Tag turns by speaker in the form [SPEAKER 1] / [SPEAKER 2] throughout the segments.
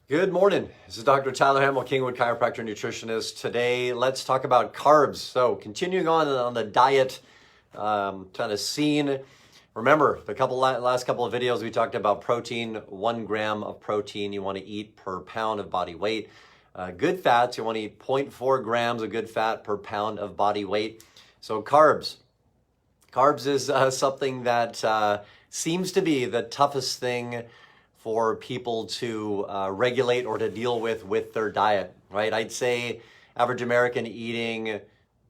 [SPEAKER 1] Good morning. This is Dr. Tyler Hamel, Kingwood chiropractor nutritionist. Today, let's talk about carbs. So, continuing on the diet kind of scene. Remember, the last couple of videos we talked about protein. 1 gram of protein you want to eat per pound of body weight. Good fats, you want to eat 0.4 grams of good fat per pound of body weight. So, carbs. Carbs is something that seems to be the toughest thing for people to regulate or to deal with their diet, right? I'd say average American eating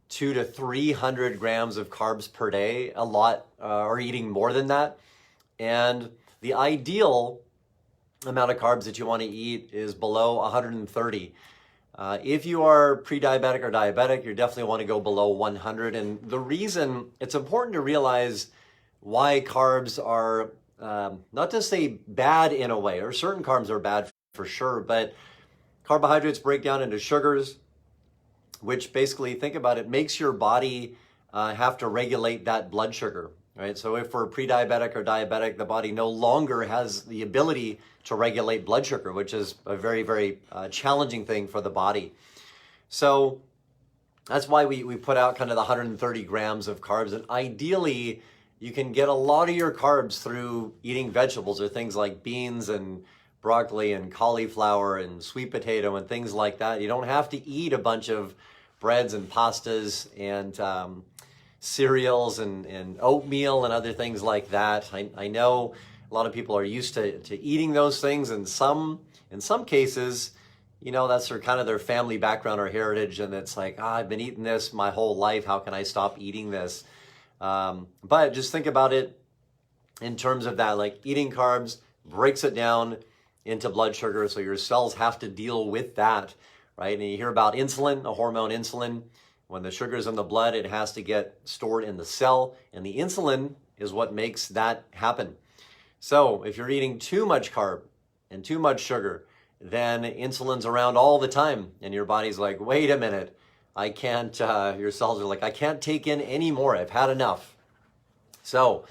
[SPEAKER 1] 200 to 300 grams of carbs per day, a lot, or eating more than that. And the ideal amount of carbs that you want to eat is below 130. If you are pre-diabetic or diabetic, you definitely want to go below 100. And the reason it's important to realize why carbs are not to say bad in a way, or certain carbs are bad for sure, but carbohydrates break down into sugars, which basically, think about it, makes your body have to regulate that blood sugar, right? So if we're pre-diabetic or diabetic, the body no longer has the ability to regulate blood sugar, which is a very, very challenging thing for the body. So that's why we put out kind of the 130 grams of carbs, and ideally, you can get a lot of your carbs through eating vegetables or things like beans and broccoli and cauliflower and sweet potato and things like that. You don't have to eat a bunch of breads and pastas and cereals and oatmeal and other things like that. I know a lot of people are used to eating those things, and in some cases, you know, that's kind of their family background or heritage, and it's like, I've been eating this my whole life. How can I stop eating this? But just think about it in terms of that, like eating carbs breaks it down into blood sugar. So your cells have to deal with that, right? And you hear about insulin, a hormone insulin. When the sugar's in the blood, it has to get stored in the cell, and the insulin is what makes that happen. So if you're eating too much carb and too much sugar, then insulin's around all the time, and your body's like, wait a minute. I can't, your cells are like, I can't take in any more. I've had enough. So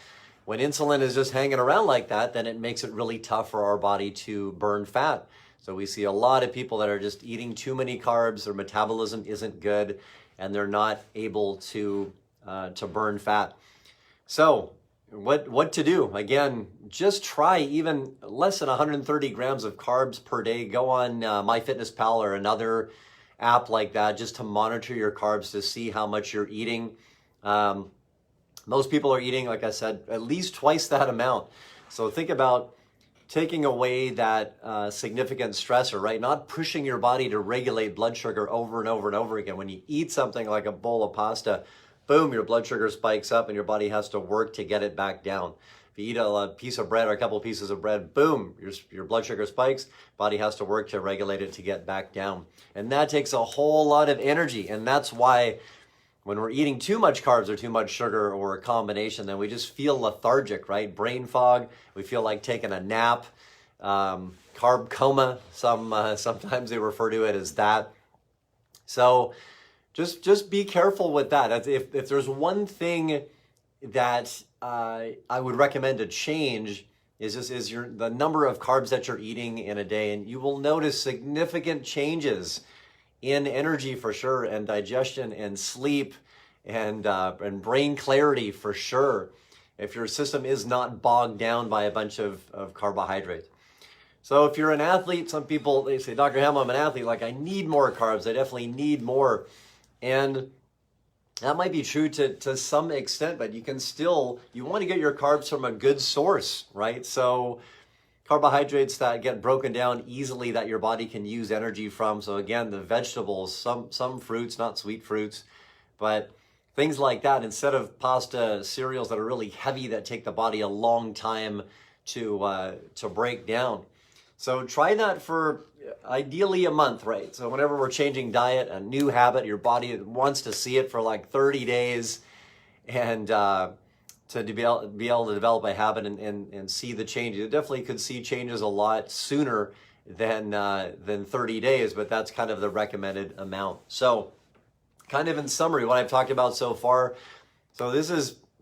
[SPEAKER 1] when insulin is just hanging around like that, then it makes it really tough for our body to burn fat. So we see a lot of people that are just eating too many carbs, their metabolism isn't good, and they're not able to burn fat. So what to do? Again, just try even less than 130 grams of carbs per day. Go on MyFitnessPal or another app like that just to monitor your carbs to see how much you're eating. Most people are eating, like I said, at least twice that amount. So think about taking away that significant stressor, right? Not pushing your body to regulate blood sugar over and over and over again. When you eat something like a bowl of pasta, boom, your blood sugar spikes up and your body has to work to get it back down. If you eat a piece of bread or a couple of pieces of bread, boom, your blood sugar spikes, body has to work to regulate it to get back down. And that takes a whole lot of energy. And that's why when we're eating too much carbs or too much sugar or a combination, then we just feel lethargic, right? Brain fog, we feel like taking a nap, carb coma, sometimes they refer to it as that. So just be careful with that. If there's one thing that I would recommend to change is the number of carbs that you're eating in a day, and you will notice significant changes in energy for sure, and digestion and sleep and brain clarity for sure, if your system is not bogged down by a bunch of carbohydrates. So if you're an athlete, some people, they say, Dr. Hamel, I'm an athlete, like I need more carbs, I definitely need more. And that might be true to some extent, but you want to get your carbs from a good source, right? So carbohydrates that get broken down easily that your body can use energy from. So again, the vegetables, some fruits, not sweet fruits, but things like that, instead of pasta, cereals that are really heavy that take the body a long time to break down. So try that for ideally a month, right? So whenever we're changing diet, a new habit, your body wants to see it for like 30 days and to be able to develop a habit and see the changes. You definitely could see changes a lot sooner than 30 days, but that's kind of the recommended amount. So kind of in summary, what I've talked about so far. So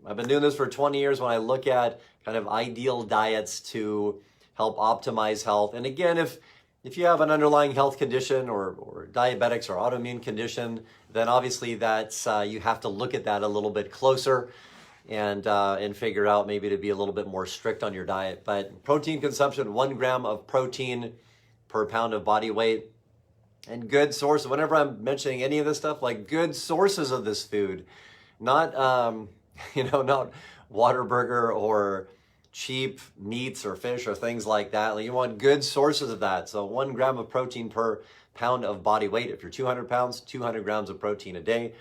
[SPEAKER 1] I've been doing this for 20 years when I look at kind of ideal diets to help optimize health. And again, if if you have an underlying health condition or diabetics or autoimmune condition, then obviously that's you have to look at that a little bit closer and figure out maybe to be a little bit more strict on your diet. But protein consumption, 1 gram of protein per pound of body weight, and good source. Whenever I'm mentioning any of this stuff, like good sources of this food, not not Whataburger or cheap meats or fish or things like that. Like, you want good sources of that. So 1 gram of protein per pound of body weight. If you're 200 pounds, 200 grams of protein a day,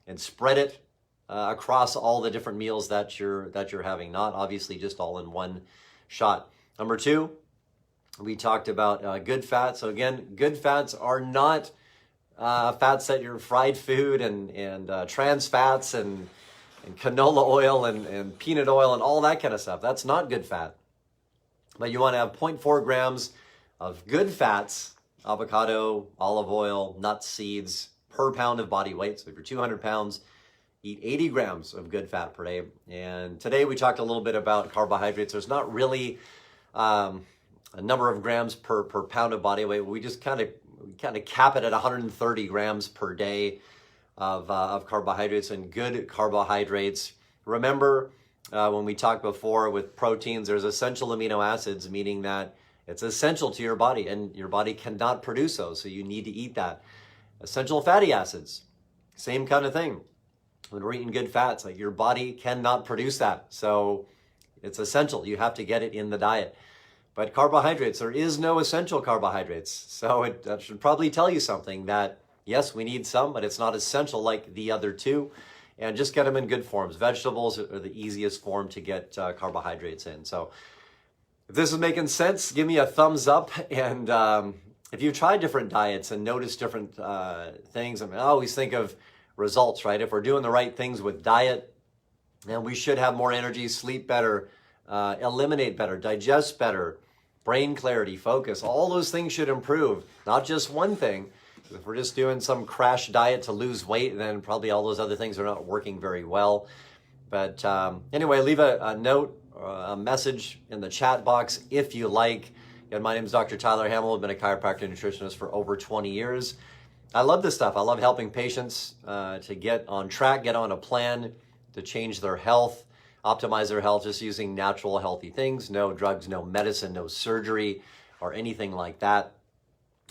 [SPEAKER 1] and spread it across all the different meals that you're having, not obviously just all in one shot. Number 2, we talked about good fats. So again, good fats are not fats that your fried food and trans fats and canola oil and peanut oil and all that kind of stuff. That's not good fat. But you want to have 0.4 grams of good fats, avocado, olive oil, nuts, seeds, per pound of body weight. So if you're 200 pounds, eat 80 grams of good fat per day. And today we talked a little bit about carbohydrates. There's not really a number of grams per pound of body weight. We just kind of cap it at 130 grams per day of carbohydrates, and good carbohydrates. Remember, when we talked before with proteins, there's essential amino acids, meaning that it's essential to your body, and your body cannot produce those, so you need to eat that. Essential fatty acids, same kind of thing. When we're eating good fats, like, your body cannot produce that, so it's essential. You have to get it in the diet. But carbohydrates, there is no essential carbohydrates, so that should probably tell you something, that yes, we need some, but it's not essential like the other two. And just get them in good forms. Vegetables are the easiest form to get carbohydrates in. So if this is making sense, give me a thumbs up. And if you've tried different diets and noticed different things, I mean, I always think of results, right? If we're doing the right things with diet, then we should have more energy, sleep better, eliminate better, digest better, brain clarity, focus. All those things should improve, not just one thing. If we're just doing some crash diet to lose weight, then probably all those other things are not working very well. But anyway, leave a note, a message in the chat box if you like. Again, my name is Dr. Tyler Hamel. I've been a chiropractor nutritionist for over 20 years. I love this stuff. I love helping patients to get on track, get on a plan to change their health, optimize their health, just using natural, healthy things. No drugs, no medicine, no surgery, or anything like that.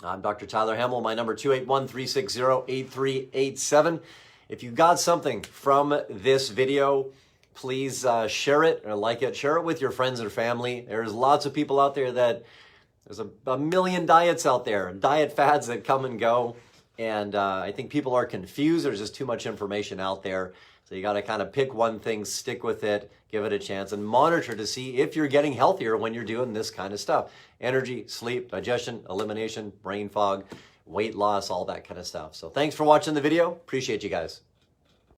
[SPEAKER 1] I'm Dr. Tyler Hamel. My number 281-360-8387. If you got something from this video, please share it or like it. Share it with your friends and family. There's lots of people out there there's a million diets out there, diet fads that come and go. And I think people are confused. There's just too much information out there. So you got to kind of pick one thing, stick with it, give it a chance, and monitor to see if you're getting healthier when you're doing this kind of stuff. Energy, sleep, digestion, elimination, brain fog, weight loss, all that kind of stuff. So thanks for watching the video. Appreciate you guys.